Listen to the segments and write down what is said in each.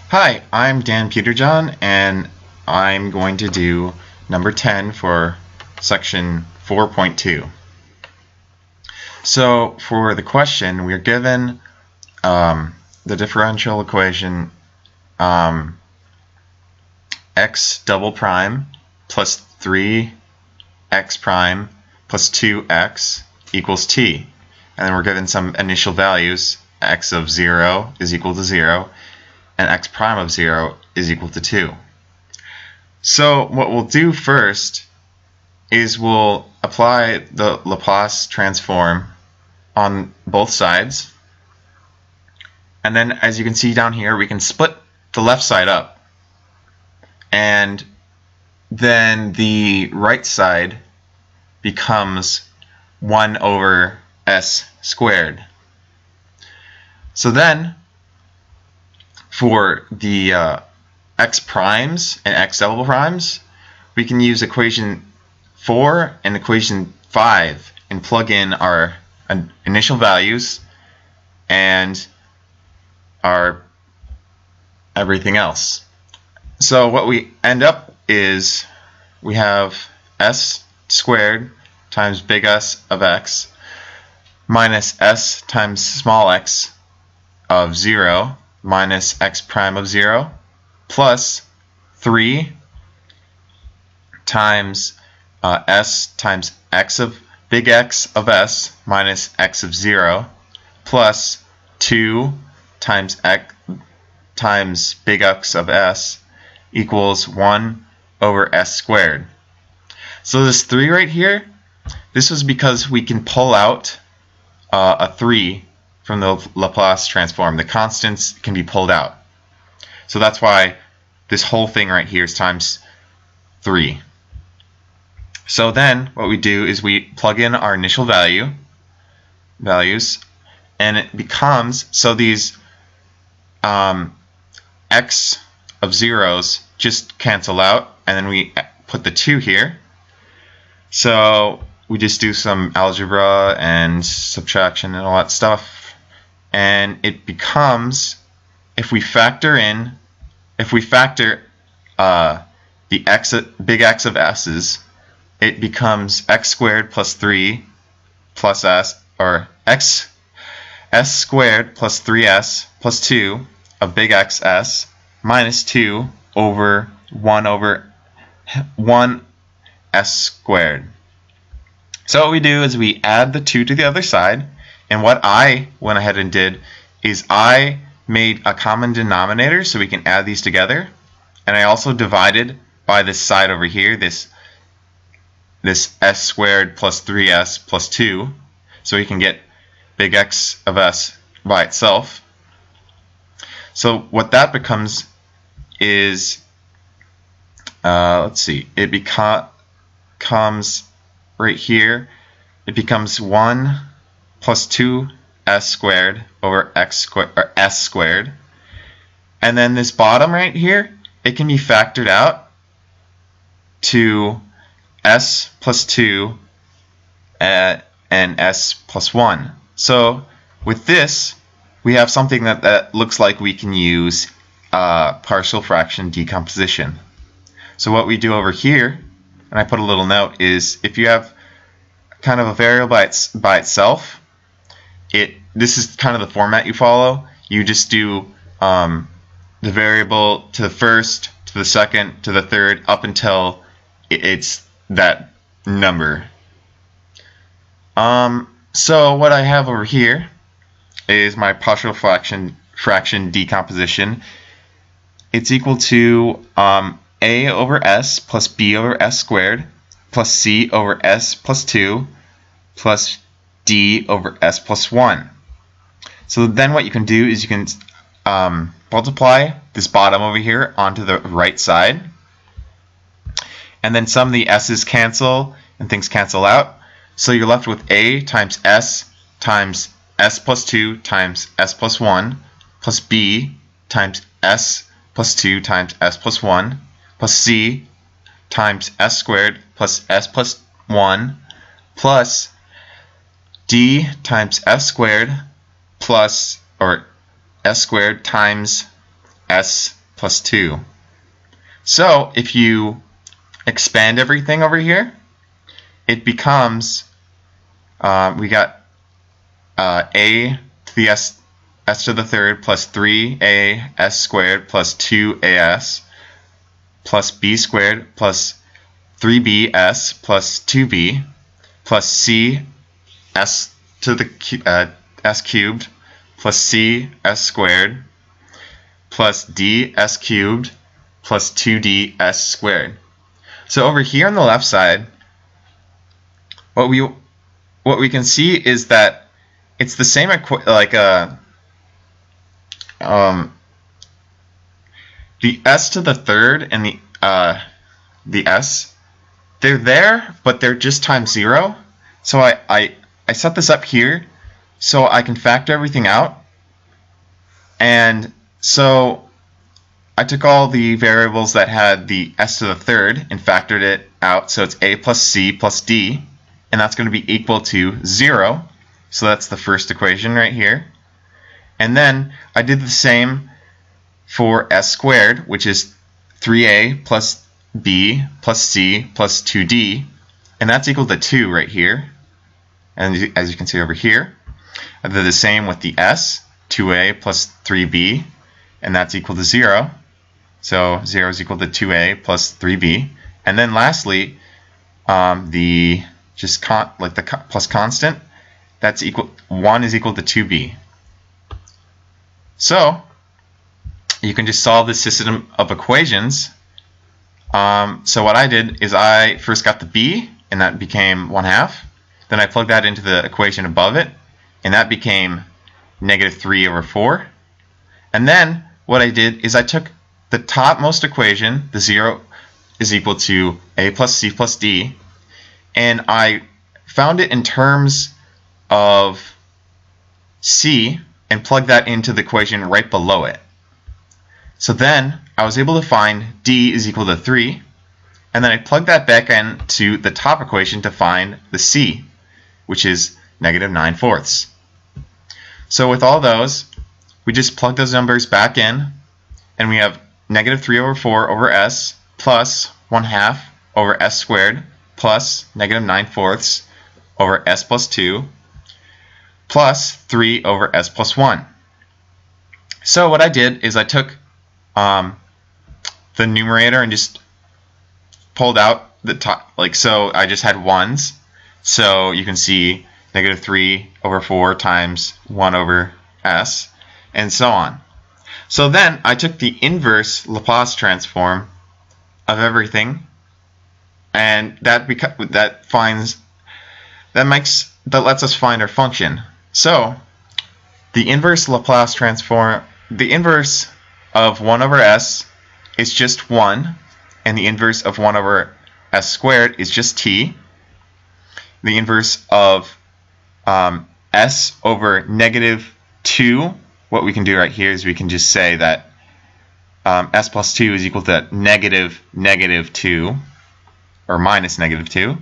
Hi, I'm Dan Peterjohn, and I'm going to do number 10 for section 4.2. So for the question, we're given the differential equation x double prime plus 3x prime plus 2x equals t. And then we're given some initial values. X of 0 is equal to 0, and x prime of 0 is equal to 2. So what we'll do first is we'll apply the Laplace transform on both sides. And then as you can see down here, we can split the left side up. And then the right side becomes 1 over s squared. So then, for the x primes and x double primes, we can use equation 4 and equation 5 and plug in our initial values and our everything else. So what we end up is we have s squared times big S of x minus s times small x of 0 minus x prime of 0 plus 3 times s times x of big X of s minus x of 0 plus 2 times x times big X of s equals 1 over s squared. So this 3 right here, this was because we can pull out a 3 from the Laplace transform. The constants can be pulled out. So that's why this whole thing right here is times 3. So then what we do is we plug in our initial values, and it becomes, so these x of zeros just cancel out, and then we put the 2 here. So we just do some algebra and subtraction and all that stuff. And it becomes, if we factor the big X of s's, it becomes x squared plus 3 plus s, or s squared plus 3s plus 2 of big X s minus 2 over 1 s squared. So what we do is we add the 2 to the other side. And what I went ahead and did is I made a common denominator so we can add these together. And I also divided by this side over here, this s squared plus 3s plus 2, so we can get big X of s by itself. So what that becomes is, let's see, it becomes right here, it becomes 1 plus 2s squared over s squared. And then this bottom right here, it can be factored out to s plus 2 and s plus 1. So with this, we have something that looks like we can use partial fraction decomposition. So what we do over here, and I put a little note, is if you have kind of a variable by itself, this is kind of the format you follow. You just do the variable to the first, to the second, to the third, up until it's that number. So what I have over here is my partial fraction decomposition. It's equal to a over s plus b over s squared plus c over s plus 2 plus d over s plus 1. So then what you can do is you can multiply this bottom over here onto the right side, and then some of the s's cancel and things cancel out, so you're left with a times s plus 2 times s plus 1 plus b times s plus 2 times s plus 1 plus c times s squared plus s plus 1 plus d times s squared plus, or s squared times s plus 2. So if you expand everything over here, it becomes, we got a to the s to the third plus 3a s squared plus 2as plus b squared plus 3bs plus 2b plus c s to the s cubed plus c s squared plus d s cubed plus 2d s squared. So over here on the left side, what we can see is that it's the same the s to the third and the s, they're there, but they're just times 0. So I set this up here so I can factor everything out. And so I took all the variables that had the s to the third and factored it out. So it's a plus c plus d, and that's going to be equal to 0. So that's the first equation right here. And then I did the same for s squared, which is 3a plus b plus c plus 2d, and that's equal to 2 right here. And as you can see over here, I did the same with the s, 2a plus 3b, and that's equal to 0. So 0 is equal to 2a plus 3b. And then lastly, the plus constant, that's equal, 1 is equal to 2b. So you can just solve this system of equations. So what I did is I first got the b, and that became 1/2. Then I plugged that into the equation above it, and that became -3/4. And then what I did is I took the topmost equation, the 0 is equal to a plus c plus d, and I found it in terms of c and plugged that into the equation right below it. So then I was able to find d is equal to 3, and then I plugged that back into the top equation to find the c, which is -9/4. So with all those, we just plug those numbers back in, and we have -3/4 over s plus 1/2 over s squared plus -9/4 over s plus 2 plus 3 over s plus 1. So what I did is I took the numerator and just pulled out the top, so I just had 1s. So you can see -3/4 times 1 over s, and so on. So then I took the inverse Laplace transform of everything, and that lets us find our function. So the inverse Laplace transform, the inverse of 1 over s is just 1, and the inverse of 1 over s squared is just t. The inverse of s over -2, what we can do right here is we can just say that s plus 2 is equal to -2 or minus -2.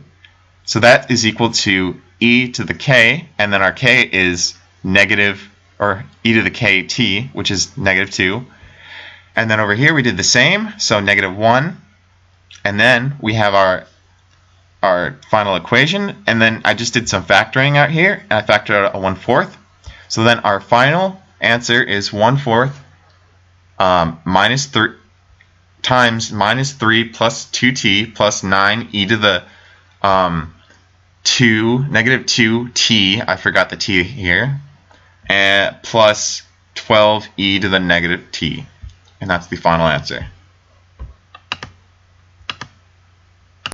So that is equal to e to the k, and then our k is e to the kt, which is -2. And then over here we did the same, so -1, and then we have our final equation, and then I just did some factoring out here, and I factored out a 1/4. So then our final answer is 1/4 minus 3 times -3 plus 2t plus 9 e to the -2t, I forgot the t here, and plus 12 e to the -t. And that's the final answer.